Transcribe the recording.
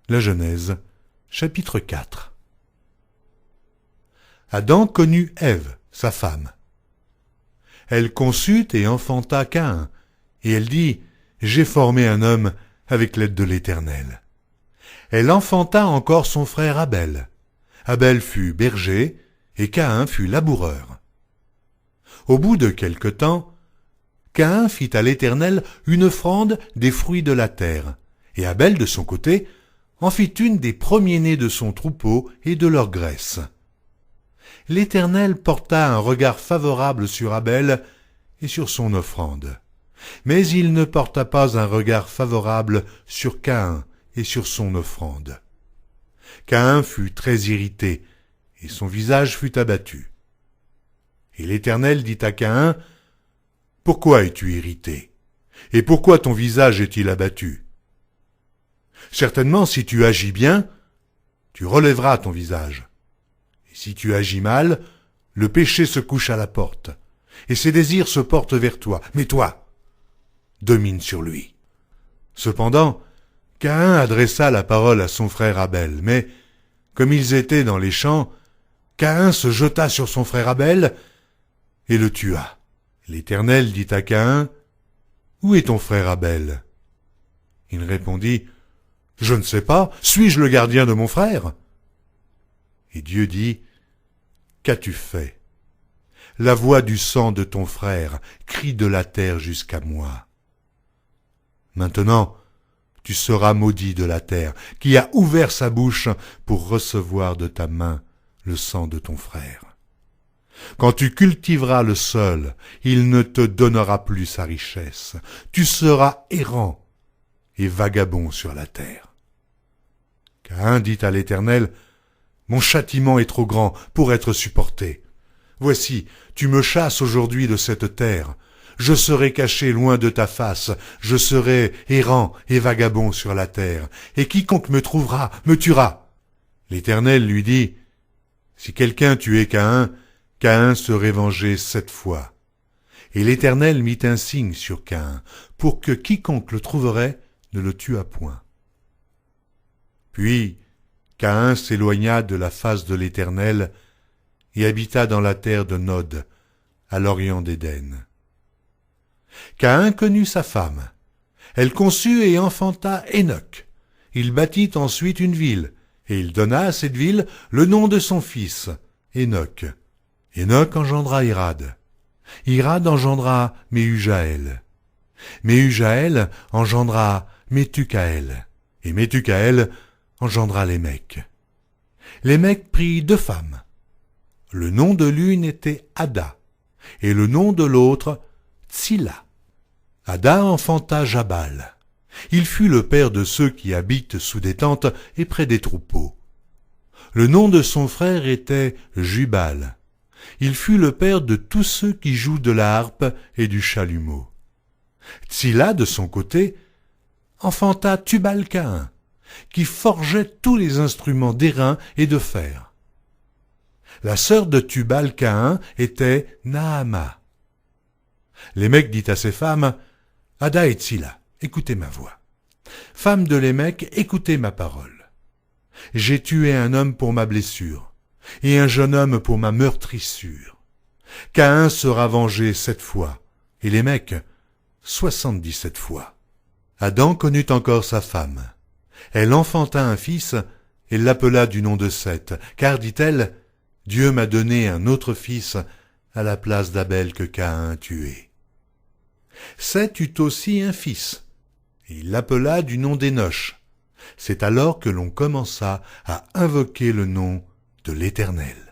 La Genèse, chapitre 4. Adam connut Ève, sa femme. Elle conçut et enfanta Caïn, et elle dit, « J'ai formé un homme avec l'aide de l'Éternel. » Elle enfanta encore son frère Abel. Abel fut berger, et Caïn fut laboureur. Au bout de quelque temps, Caïn fit à l'Éternel une offrande des fruits de la terre, et Abel, de son côté, en fit une des premiers-nés de son troupeau et de leur graisse. L'Éternel porta un regard favorable sur Abel et sur son offrande, mais il ne porta pas un regard favorable sur Caïn et sur son offrande. Caïn fut très irrité, et son visage fut abattu. Et l'Éternel dit à Caïn, « Pourquoi es-tu irrité? Et pourquoi ton visage est-il abattu? Certainement, si tu agis bien, tu relèveras ton visage. Et si tu agis mal, le péché se couche à la porte, et ses désirs se portent vers toi. Mais toi, domine sur lui. » Cependant, Caïn adressa la parole à son frère Abel, mais, comme ils étaient dans les champs, Caïn se jeta sur son frère Abel et le tua. L'Éternel dit à Caïn, « Où est ton frère Abel ?» Il répondit, « Je ne sais pas, suis-je le gardien de mon frère ?» Et Dieu dit, « Qu'as-tu fait? La voix du sang de ton frère crie de la terre jusqu'à moi. Maintenant, tu seras maudit de la terre, qui a ouvert sa bouche pour recevoir de ta main le sang de ton frère. Quand tu cultiveras le sol, il ne te donnera plus sa richesse. Tu seras errant et vagabond sur la terre. » Caïn dit à l'Éternel, « Mon châtiment est trop grand pour être supporté. Voici, tu me chasses aujourd'hui de cette terre. Je serai caché loin de ta face, je serai errant et vagabond sur la terre, et quiconque me trouvera me tuera. » L'Éternel lui dit, « Si quelqu'un tuait Caïn, Caïn serait vengé 7 fois. » Et l'Éternel mit un signe sur Caïn, pour que quiconque le trouverait ne le tuât point. Puis Caïn s'éloigna de la face de l'Éternel et habita dans la terre de Nod, à l'orient d'Éden. Caïn connut sa femme. Elle conçut et enfanta Hénoc. Il bâtit ensuite une ville, et il donna à cette ville le nom de son fils, Hénoc. Hénoc engendra Irad. Irad engendra Méhujaël. Méhujaël engendra Métucaël. Et Métucaël engendra Lémec. Lémec prit 2 femmes. Le nom de l'une était Ada, et le nom de l'autre Tsilla. Ada enfanta Jabal. Il fut le père de ceux qui habitent sous des tentes et près des troupeaux. Le nom de son frère était Jubal. Il fut le père de tous ceux qui jouent de la harpe et du chalumeau. Tsilla, de son côté, enfanta Tubal-Caïn, qui forgeait tous les instruments d'airain et de fer. La sœur de Tubal-Caïn était Naama. Lémec dit à ses femmes, « Ada et Tsilla, écoutez ma voix. Femmes de Lémec, écoutez ma parole. J'ai tué un homme pour ma blessure, et un jeune homme pour ma meurtrissure. Caïn sera vengé 7 fois, et Lémec 77 fois. » Adam connut encore sa femme. Elle enfanta un fils, et l'appela du nom de Seth, car, dit-elle, « Dieu m'a donné un autre fils à la place d'Abel que Caïn a tué. » Seth eut aussi un fils, et il l'appela du nom d'Énoch. C'est alors que l'on commença à invoquer le nom de l'Éternel.